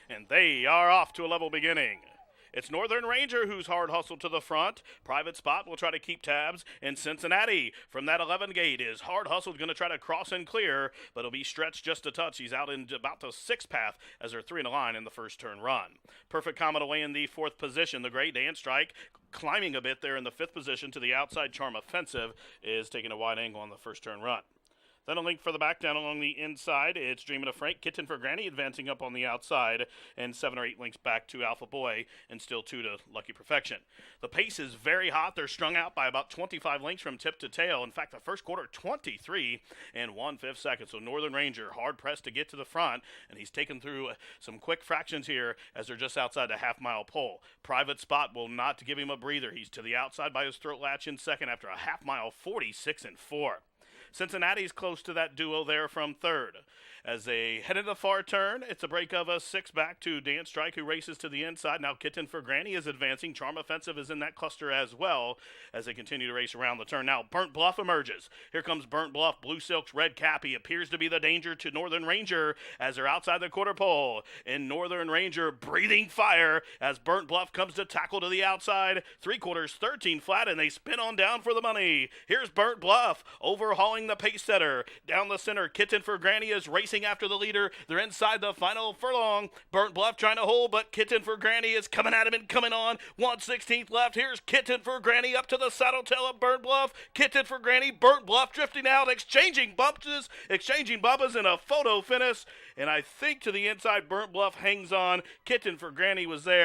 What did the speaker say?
And they are off to a level beginning. It's Northern Ranger who's hard hustled to the front. Private Spot will try to keep tabs. And Cincinnati from that 11 gate is hard hustled, going to try to cross and clear, but it'll be stretched just a touch. He's out in about the sixth path as they're three in a line in the first turn run. Perfect Comet away in the fourth position. The Great Dance Strike climbing a bit there in the fifth position to the outside. Charm Offensive is taking a wide angle on the first turn run. Then a link for the back down along the inside. It's Dreamin' of Frank, Kitten for Granny advancing up on the outside, and 7 or 8 links back to Alpha Boy, and still 2 to Lucky Perfection. The pace is very hot. They're strung out by about 25 links from tip to tail. In fact, the first quarter, 23 and 1/5 seconds. So Northern Ranger hard pressed to get to the front, and he's taken through some quick fractions here as they're just outside the half-mile pole. Private Spot will not give him a breather. He's to the outside by his throat latch in second after a half-mile, 46 and 4. Cincinnati's close to that duo there from third. As they head into the far turn, it's a break of a 6 back to Dance Strike, who races to the inside. Now Kitten for Granny is advancing. Charm Offensive is in that cluster as well as they continue to race around the turn. Now Burnt Bluff emerges. Here comes Burnt Bluff, Blue Silk's red cap. He appears to be the danger to Northern Ranger as they're outside the quarter pole. And Northern Ranger breathing fire as Burnt Bluff comes to tackle to the outside. 3/4, 13 flat, and they spin on down for the money. Here's Burnt Bluff overhauling the pace setter. Down the center, Kitten for Granny is racing after the leader. They're inside the final furlong. Burnt Bluff trying to hold, but Kitten for Granny is coming at him and coming on. 1/16 left. Here's Kitten for Granny up to the saddle tail of Burnt Bluff. Kitten for Granny, Burnt Bluff drifting out, exchanging bumpers in a photo finish. And I think to the inside, Burnt Bluff hangs on. Kitten for Granny was there.